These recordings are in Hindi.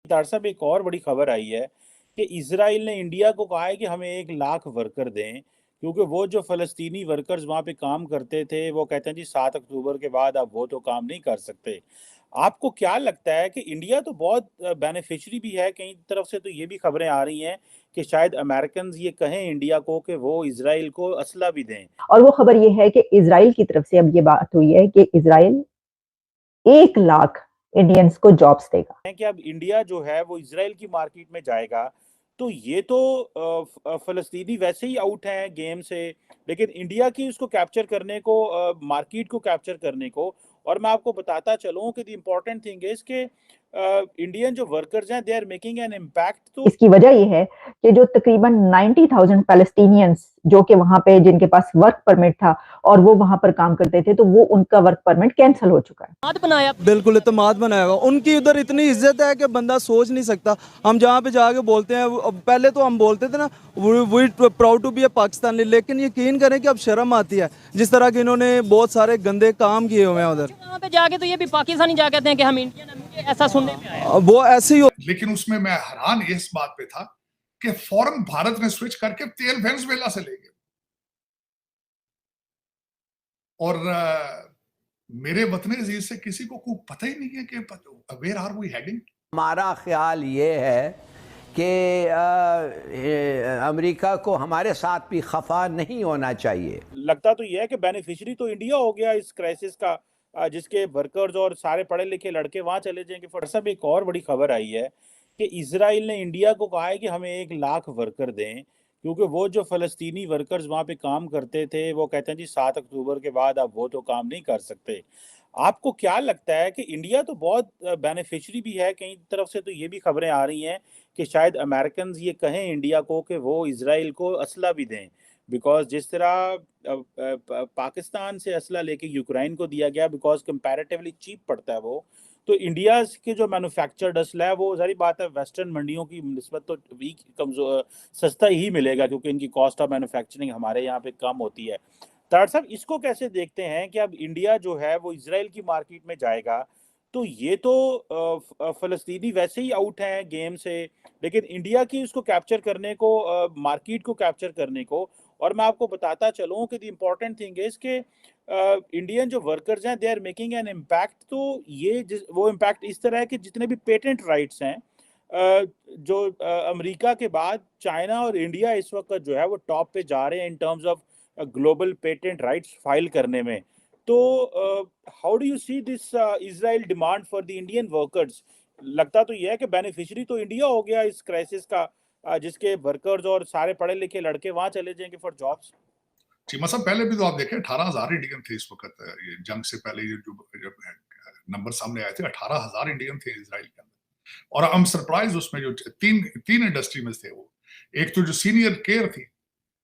तार साहब एक और बड़ी खबर आई है कि इसराइल ने इंडिया को कहा है कि हमें 1 लाख वर्कर दें, क्योंकि वो जो फ़लस्तीनी वर्कर्स वहाँ पे काम करते थे वो कहते हैं जी 7 अक्टूबर के बाद अब वो तो काम नहीं कर सकते। आपको क्या लगता है कि इंडिया तो बहुत बेनिफिशियरी भी है, कई तरफ से तो ये भी खबरें आ रही हैं कि शायद अमेरिकन ये कहें इंडिया को कि वो इसराइल को असला भी दें। और वो खबर ये है कि इसराइल की तरफ से अब ये बात हुई है कि इसराइल 1 लाख इंडियंस को जॉब्स देगा। है कि अब इंडिया जो है वो इसराइल की मार्केट में जाएगा, तो ये तो फ़लस्तीनी वैसे ही आउट हैं गेम से, लेकिन इंडिया की उसको कैप्चर करने को, मार्केट को कैप्चर करने को। और मैं आपको बताता चलूँ कि द इम्पोर्टेंट थिंग इज़ कि इंडियन जो वर्कर्स हैं they are making an impact. तो इसकी वजह यह है कि जो तकरीबन 90,000 पैलेस्टीनियंस जो कि वहां पे जिनके पास वर्क परमिट था और वो वहां पर काम करते थे, तो वो उनका वर्क परमिट कैंसिल हो चुका है। बनाया बिल्कुल इत्तेमाद बनाया हुआ उनकी उधर इतनी इज्जत है कि बंदा सोच नहीं सकता। हम जहाँ पे जाके बोलते हैं, पहले तो हम बोलते थे ना वी प्राउड टू बी ए पाकिस्तानी, लेकिन यकीन करें कि अब शर्म आती है जिस तरह के इन्होंने बहुत सारे गंदे काम किए हुए हैं उधर। वहाँ पे जाके तो ये भी पाकिस्तानी जा कहते हैं कि हम इंडियन हैं, मुझे ऐसा सुनने में आया। वो ऐसे ही लेकिन उसमें मैं हैरान इस बात पे था कि फौरन भारत ने स्विच करके तेल वेनेजुएला से ले गए। और मेरे वतन अजीज से किसी को कोई पता ही नहीं है कि वेयर आर वी हेडिंग। हमारा ख्याल ये है कि अमेरिका को हमारे साथ भी खफा नहीं होना चाहिए। लगता तो ये है कि बेनिफिशियरी तो इंडिया हो गया इस क्राइसिस का, जिसके वर्कर्स और सारे पढ़े लिखे लड़के वहां चले जाएंगे। फट साहब एक और बड़ी खबर आई है कि इसराइल ने इंडिया को कहा है कि हमें 1 लाख वर्कर दें, क्योंकि वो जो फ़लस्तीनी वर्कर्स वहाँ पे काम करते थे वो कहते हैं जी 7 अक्टूबर के बाद अब वो तो काम नहीं कर सकते। आपको क्या लगता है कि इंडिया तो बहुत बेनिफिशियरी भी है, कई तरफ से तो ये भी खबरें आ रही हैं कि शायद अमेरिकन ये कहें इंडिया को कि वो इसराइल को असला भी दें, बिकॉज जिस तरह पाकिस्तान से असला लेके यूक्रेन को दिया गया बिकॉज कंपैरेटिवली चीप पड़ता है वो, तो इंडिया के जो मैन्युफैक्चर्ड असला है वो सारी बात है वेस्टर्न मंडियों की निस्बत तो वीक कमजोर सस्ता ही मिलेगा, क्योंकि इनकी कॉस्ट ऑफ मैन्युफैक्चरिंग हमारे यहाँ पे कम होती है। तार साहब इसको कैसे देखते हैं कि अब इंडिया जो है वो इसराइल की मार्केट में जाएगा, तो ये तो फ़लस्तीनी वैसे ही आउट हैं गेम से, लेकिन इंडिया की उसको कैप्चर करने को, मार्केट को कैप्चर करने को। और मैं आपको बताता चलूँ कि द इम्पोर्टेंट थिंग इज़ कि इंडियन जो वर्कर्स हैं they are making an impact. तो ये वो इम्पैक्ट इस तरह है कि जितने भी पेटेंट राइट्स हैं, जो अमेरिका के बाद चाइना और इंडिया इस वक्त जो है वो टॉप पे जा रहे हैं in terms of global patent rights file करने में। तो how do you see this Israel demand for the Indian workers? लगता तो यह है कि बेनिफिशियरी तो इंडिया हो गया इस क्राइसिस का, जिसके वर्कर्स और सारे पढ़े लिखे लड़के वहां चले जाएंगे फॉर जॉब्स। चीमा साहब पहले भी तो आप देखें 18,000 इंडियन थे इस वक्त। ये जंग से पहले ये जो जब नंबर सामने आए थे 18,000 इंडियन थे इसराइल के अंदर। और हम सरप्राइज उसमें जो तीन इंडस्ट्री में थे वो, एक तो जो सीनियर केयर थी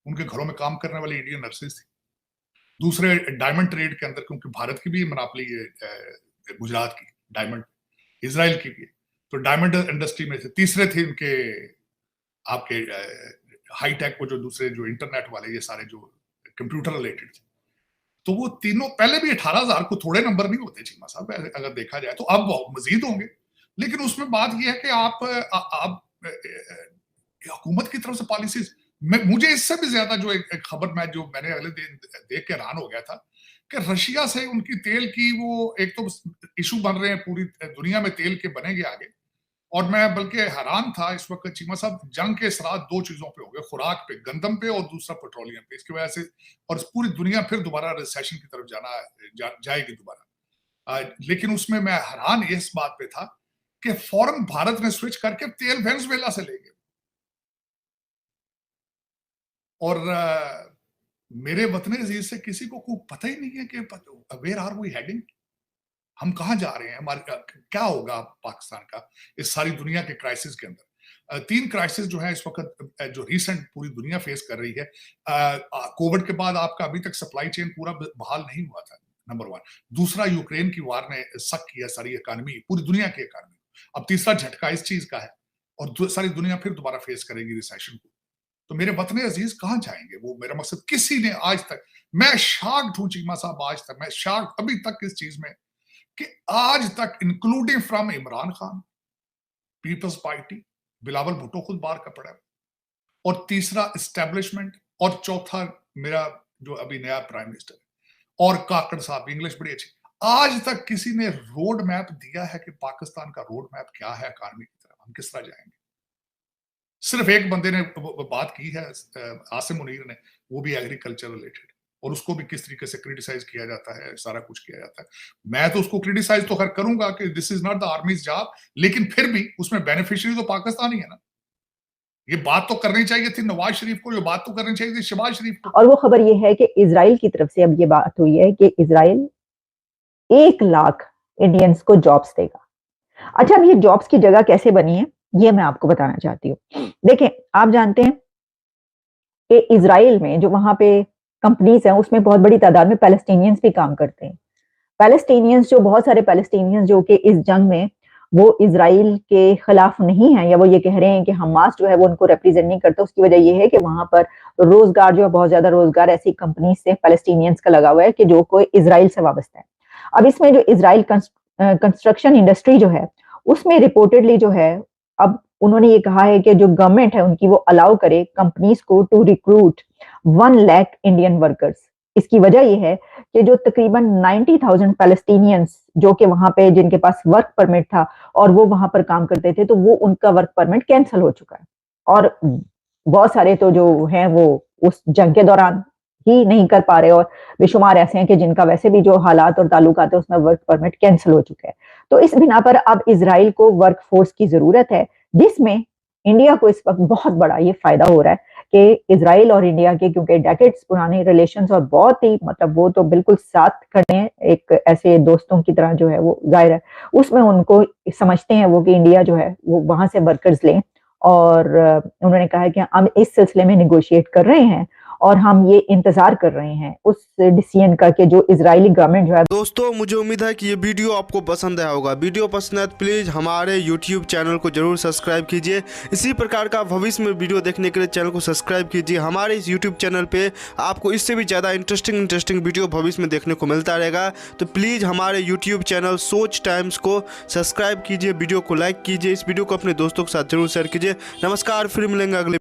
उनके घरों में काम करने वाली इंडियन नर्सेज थी, दूसरे डायमंड ट्रेड के अंदर, क्योंकि भारत की भी मोनोपोली है गुजरात की, डायमंड इसराइल की भी है, तो डायमंड इंडस्ट्री में थे, तीसरे थे उनके आपके हाई टेक, वो जो दूसरे जो इंटरनेट वाले ये सारे जो कंप्यूटर रिलेटेड थे। तो वो तीनों पहले भी 18,000 को थोड़े नंबर नहीं होते चीमा साहब, अगर देखा जाए तो अब मजीद होंगे। लेकिन उसमें बात यह है कि आप हुकूमत की तरफ से पॉलिसीज, मुझे इससे भी ज्यादा जो एक खबर मैंने अगले दिन देख के हैरान हो गया था कि रशिया से उनकी तेल की वो एक तो इशू बन रहे हैं, पूरी दुनिया में तेल के बनेंगे आगे। और मैं बल्कि हैरान था इस वक्त चीमा साहब, जंग के असरात दो चीजों पे हो गए, खुराक पे, गंदम पे, और दूसरा पेट्रोलियम पे। इसकी वजह से और पूरी दुनिया फिर दोबारा रिसेशन की तरफ जाएगी दोबारा। लेकिन उसमें मैं हैरान इस बात पे था कि फौरन भारत ने स्विच करके तेल वेनेजुएला से ले गए। और मेरे वतन अजीज से किसी को कोई पता ही नहीं है कि वेयर आर वी हेडिंग, हम कहां जा रहे हैं, हमारे क्या होगा पाकिस्तान का इस सारी दुनिया के क्राइसिस के अंदर। तीन क्राइसिस जो है इस वक्त जो रीसेंट पूरी दुनिया फेस कर रही है। कोविड के बाद आपका अभी तक सप्लाई चेन पूरा बहाल नहीं हुआ था, नंबर वन। दूसरा, यूक्रेन की वार ने सक किया सारी इकानमी, पूरी दुनिया की इकानमी। अब तीसरा झटका इस चीज का है, और सारी दुनिया फिर दोबारा फेस करेगी रिसेशन को। तो मेरे वतन अजीज कहां जाएंगे? वो मेरा मकसद, किसी ने आज तक, मैं शॉक्ड हूं चीमा साहब, आज तक मैं शॉक्ड अभी तक इस चीज में कि आज तक including from Imran Khan, peoples party, Bilawal Bhutto खुद बाहर का पड़ा है, और तीसरा एस्टेब्लिशमेंट, और चौथा मेरा जो अभी नया प्राइम मिनिस्टर है, और काकड़ साहब, इंग्लिश बड़ी अच्छी। आज तक किसी ने रोड मैप दिया है कि पाकिस्तान का रोड मैप क्या है इकॉनमी की तरफ, हम किस तरह जाएंगे? सिर्फ एक बंदे ने बात की है, आसिम मुनीर ने, वो भी एग्रीकल्चर रिलेटेड, और उसको भी किस तरीके से क्रिटिसाइज किया जाता है, सारा कुछ किया जाता है। मैं तो उसको क्रिटिसाइज तो खैर करूंगा कि this is not the armies job, लेकिन फिर भी उसमें बेनिफिशियरी तो पाकिस्तान ही है ना। ये बात तो करनी चाहिए थी नवाज शरीफ को, ये बात तो करनी चाहिए थी शहबाज शरीफ को। और वो खबर ये है कि इजराइल की तरफ से अब ये बात हुई है कि इजराइल 1 लाख इंडियंस को जॉब्स देगा। अच्छा, अब ये जॉब्स की जगह कैसे बनी है ये मैं आपको बताना चाहती हूँ। देखें, आप जानते हैं कि इजराइल में जो वहां पे कंपनीज हैं उसमें बहुत बड़ी तादाद में पैलेस्टीनियंस भी काम करते हैं। पैलेस्टीनियंस, जो बहुत सारे पैलेस्टीनियंस जो कि इस जंग में वो इजराइल के खिलाफ नहीं है, या वो ये कह रहे हैं कि हमास जो है वो उनको रिप्रेजेंट नहीं करता, उसकी वजह ये है कि वहां पर रोजगार जो है, बहुत ज्यादा रोजगार ऐसी कंपनी से पैलेस्टीनियंस का लगा हुआ है कि जो कोई इजराइल से वाबस्ता है। अब इसमें जो इजराइल कंस्ट्रक्शन इंडस्ट्री जो है उसमें रिपोर्टेडली जो है, अब उन्होंने ये कहा है कि जो गवर्नमेंट है उनकी वो अलाउ करे कंपनीज को to recruit 1 lakh Indian workers. इसकी वजह ये है कि जो तकरीबन 90,000 पैलेस्टीनियंस जो कि वहां पे जिनके पास वर्क परमिट था और वो वहां पर काम करते थे, तो वो उनका वर्क परमिट कैंसिल हो चुका है। और बहुत सारे तो जो हैं वो उस जंग के दौरान ही नहीं कर पा रहे, और बेशुमार ऐसे हैं कि जिनका वैसे भी जो हालात और ताल्लुकात है उसमें वर्क परमिट कैंसिल हो चुका है। तो इस बिना पर अब इजराइल को वर्क फोर्स की जरूरत है, जिसमें इंडिया को इस वक्त बहुत बड़ा ये फायदा हो रहा है कि इजराइल और इंडिया के, क्योंकि डेकेड्स पुराने रिलेशंस और बहुत ही मतलब वो तो बिल्कुल साथ खड़े हैं, एक ऐसे दोस्तों की तरह जो है वो जाहिर है, उसमें उनको समझते हैं वो कि इंडिया जो है वो वहां से वर्कर्स लें। और उन्होंने कहा है कि हम इस सिलसिले में निगोशिएट कर रहे हैं और हम ये इंतजार कर रहे हैं उस डिसीजन का कि जो इजरायली गवर्नमेंट जो है। दोस्तों, मुझे उम्मीद है कि ये वीडियो आपको पसंद आया होगा। वीडियो पसंद है तो प्लीज़ हमारे YouTube चैनल को जरूर सब्सक्राइब कीजिए। इसी प्रकार का भविष्य में वीडियो देखने के लिए चैनल को सब्सक्राइब कीजिए। हमारे इस YouTube चैनल पे आपको इससे भी ज़्यादा इंटरेस्टिंग वीडियो भविष्य में देखने को मिलता रहेगा। तो प्लीज़ हमारे YouTube चैनल सोच टाइम्स को सब्सक्राइब कीजिए, वीडियो को लाइक कीजिए, इस वीडियो को अपने दोस्तों के साथ जरूर शेयर कीजिए। नमस्कार, फिर मिलेंगे अगले